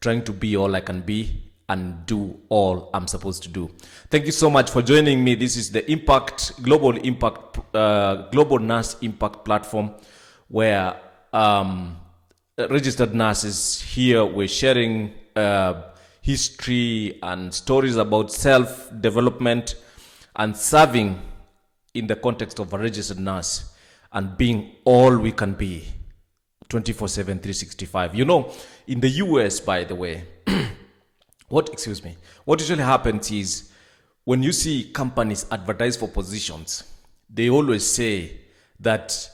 trying to be all I can be and do all I'm supposed to do. Thank you so much for joining me. This is the Global Nurse Impact Platform, where registered nurses here, we're sharing history and stories about self-development and serving in the context of a registered nurse and being all we can be 24/7, 365. You know, in the US, by the way, what usually happens is when you see companies advertise for positions, they always say that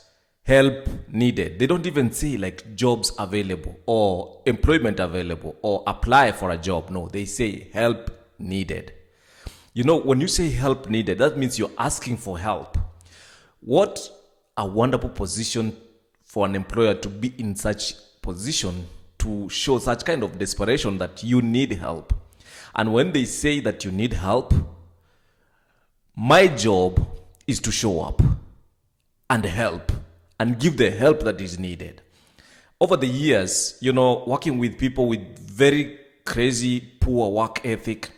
help needed. They don't even say like jobs available or employment available or apply for a job. No, they say help needed. You know, when you say help needed, that means you're asking for help. What a wonderful position for an employer to be in such position, to show such kind of desperation that you need help. And when they say that you need help, my job is to show up and help and give the help that is needed. Over the years, you know, working with people with very crazy, poor work ethic,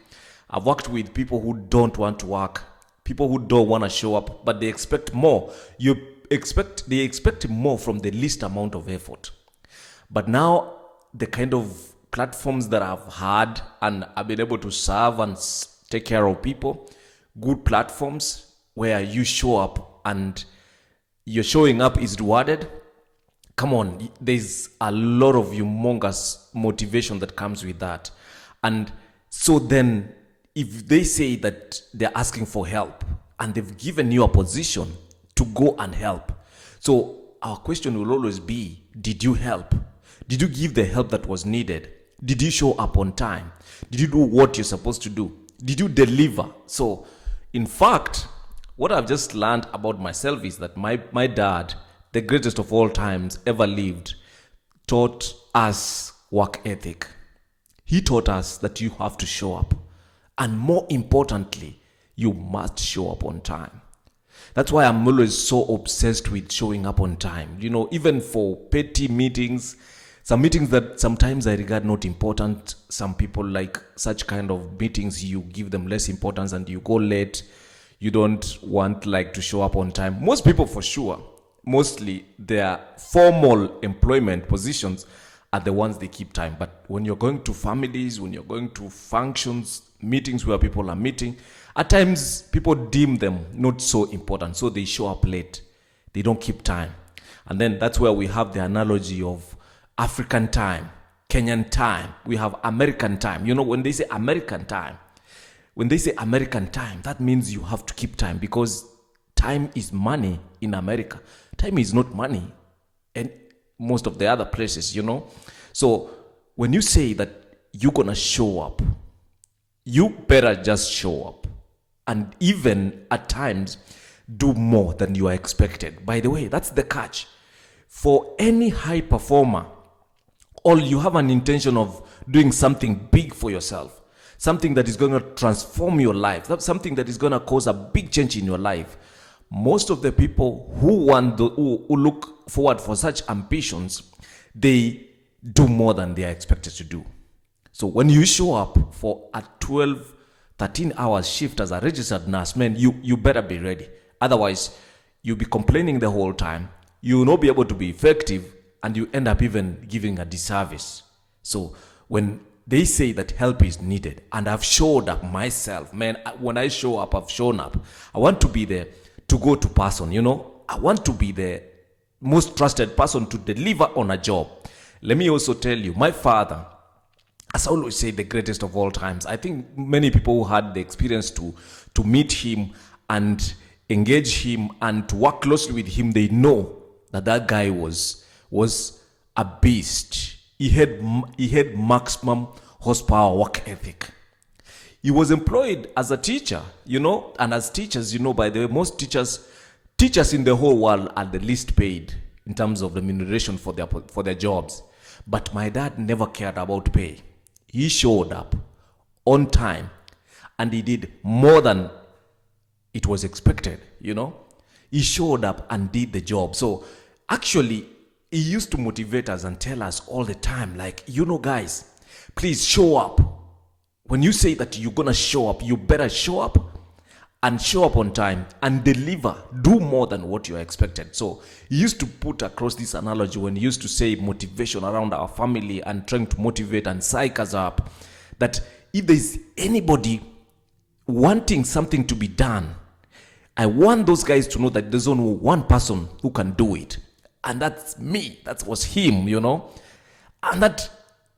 I've worked with people who don't want to work, people who don't want to show up, but they expect more. They expect more from the least amount of effort. But now, the kind of platforms that I've had and I've been able to serve and take care of people, good platforms where you show up and your showing up is rewarded. Come on, there's a lot of humongous motivation that comes with that. And so then, if they say that they're asking for help and they've given you a position to go and help, so our question will always be, did you help? Did you give the help that was needed? Did you show up on time? Did you do what you're supposed to do? Did you deliver? So, in fact, what I've just learned about myself is that my dad, the greatest of all times ever lived, taught us work ethic. He taught us that you have to show up. And more importantly, you must show up on time. That's why I'm always so obsessed with showing up on time. You know, even for petty meetings, some meetings that sometimes I regard not important. Some people like such kind of meetings, you give them less importance and you go late. You don't want like to show up on time. Most people for sure, mostly their formal employment positions are the ones they keep time. But when you're going to families, when you're going to functions, meetings where people are meeting, at times people deem them not so important. So they show up late. They don't keep time. And then that's where we have the analogy of African time, Kenyan time. We have American time. You know, when they say American time, that means you have to keep time, because time is money in America. Time is not money in most of the other places, you know. So when you say that you're going to show up, you better just show up. And even at times, do more than you are expected. By the way, that's the catch. For any high performer, or you have an intention of doing something big for yourself, something that is going to transform your life, something that is going to cause a big change in your life, most of the people who look forward for such ambitions, they do more than they are expected to do. So when you show up for a 12, 13 hours shift as a registered nurse, man, you better be ready. Otherwise, you'll be complaining the whole time. You will not be able to be effective, and you end up even giving a disservice. So when they say that help is needed, and I've showed up myself, man, when I show up, I've shown up. I want to be the to-go-to person, you know. I want to be the most trusted person to deliver on a job. Let me also tell you, my father, as I always say, the greatest of all times. I think many people who had the experience to meet him and engage him and to work closely with him, they know that guy was a beast. He had maximum horsepower work ethic. He was employed as a teacher, you know, and as teachers, you know, by the way, most teachers in the whole world are the least paid in terms of remuneration for their jobs. But my dad never cared about pay. He showed up on time and he did more than it was expected, you know. He showed up and did the job. So actually, he used to motivate us and tell us all the time, like, you know, guys, please show up. When you say that you're gonna show up, you better show up and show up on time and deliver. Do more than what you are expected. So he used to put across this analogy when he used to say motivation around our family and trying to motivate and psych us up, that if there's anybody wanting something to be done, I want those guys to know that there's only one person who can do it. And that's me. That was him, And that,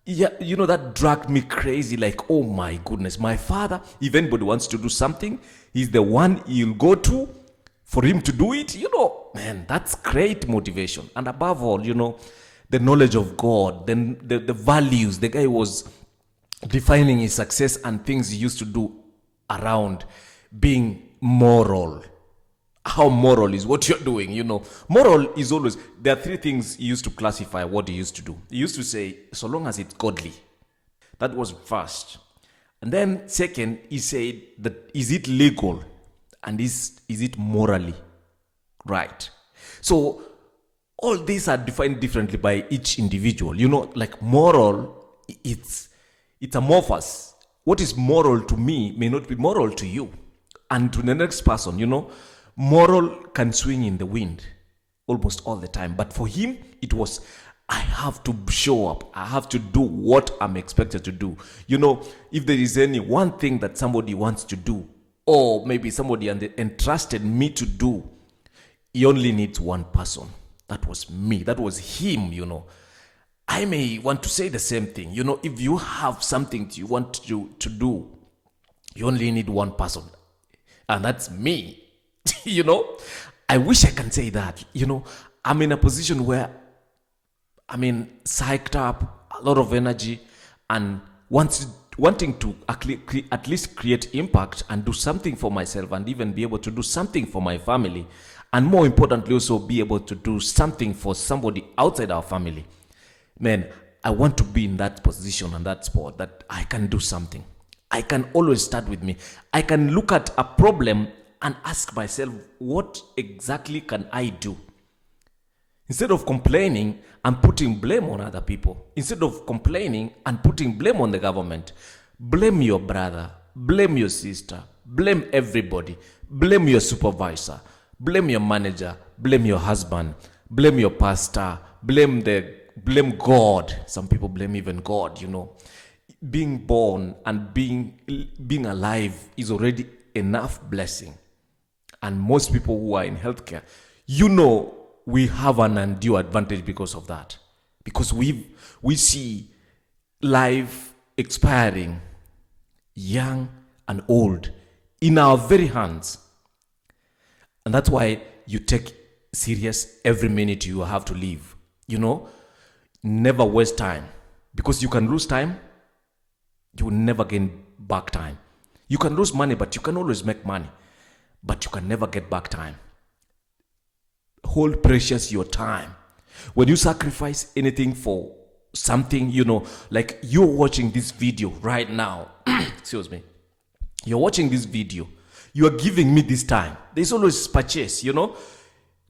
that dragged me crazy. Like, oh my goodness, my father, if anybody wants to do something, he's the one you'll go to for him to do it. Man, that's great motivation. And above all, the knowledge of God, then the values. The guy was defining his success and things he used to do around being moral. How moral is what you're doing, Moral is always, there are three things he used to classify what he used to do. He used to say, so long as it's godly. That was first. And then second, he said that is it legal? And is it morally right? So all these are defined differently by each individual. Like moral, it's amorphous. What is moral to me may not be moral to you. And to the next person, moral can swing in the wind almost all the time. But for him, it was, I have to show up. I have to do what I'm expected to do. If there is any one thing that somebody wants to do, or maybe somebody entrusted me to do, he only needs one person. That was me. That was him, I may want to say the same thing. If you have something you want to do, you only need one person. And that's me. I wish I can say that. I'm in a position where psyched up, a lot of energy, and wanting to at least create impact and do something for myself, and even be able to do something for my family, and more importantly also be able to do something for somebody outside our family. Man, I want to be in that position and that spot that I can do something. I can always start with me. I can look at a problem and ask myself, what exactly can I do? Instead of complaining and putting blame on other people, instead of complaining and putting blame on the government, blame your brother, blame your sister, blame everybody, blame your supervisor, blame your manager, blame your husband, blame your pastor, blame God. Some people blame even God, Being born and being alive is already enough blessing. And most people who are in healthcare, we have an undue advantage because of that. Because we see life expiring, young and old, in our very hands. And that's why you take serious every minute you have to live. Never waste time. Because you can lose time, you will never gain back time. You can lose money, but you can always make money. But you can never get back time. Hold precious your time. When you sacrifice anything for something, like you're watching this video right now. Excuse me. You're watching this video. You are giving me this time. There's always purchase, You're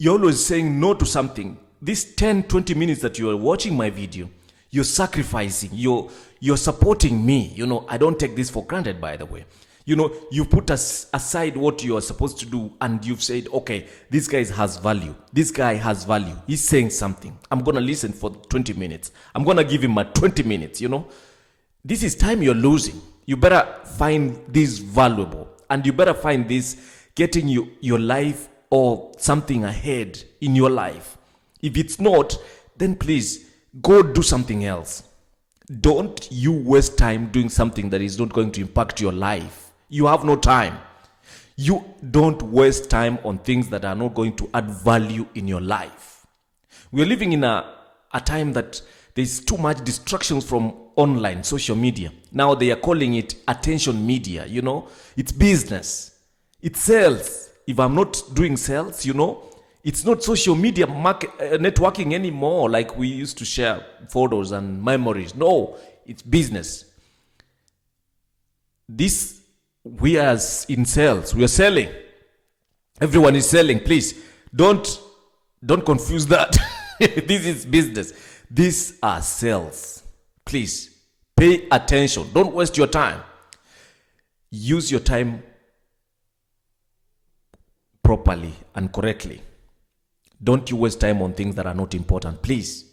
always saying no to something. This 10, 20 minutes that you are watching my video, you're sacrificing. You're supporting me. I don't take this for granted, by the way. You put aside what you are supposed to do, and you've said, okay, this guy has value. This guy has value. He's saying something. I'm going to listen for 20 minutes. I'm going to give him my 20 minutes, This is time you're losing. You better find this valuable, and you better find this getting you your life or something ahead in your life. If it's not, then please go do something else. Don't you waste time doing something that is not going to impact your life. You have no time. You don't waste time on things that are not going to add value in your life. We are living in a time that there's too much distractions from online, social media. Now they are calling it attention media, It's business. It's sales. If I'm not doing sales, it's not social media networking anymore like we used to share photos and memories. No, it's business. We are in sales. We are selling. Everyone is selling. Please don't confuse that. This is business. These are sales. Please Pay attention. Don't waste your time. Use your time properly and correctly. Don't you waste time on things that are not important, please.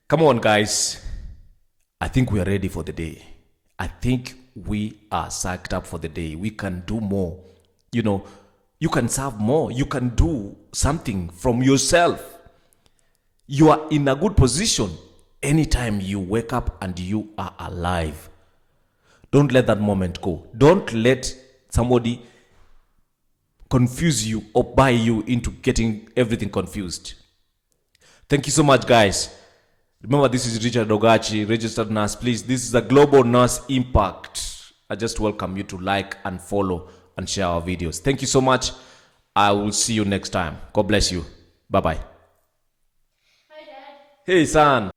Come on, guys. I think we are ready for the day. I think we are psyched up for the day. We can do more. You can serve more. You can do something from yourself. You are in a good position anytime you wake up and you are alive. Don't let that moment go. Don't let somebody confuse you or buy you into getting everything confused. Thank you so much, guys. Remember, this is Richard Ogachi, registered nurse. Please, this is a Global Nurse Impact. I just welcome you to like and follow and share our videos. Thank you so much. I will see you next time. God bless you. Bye-bye. Hi, Dad. Hey, son.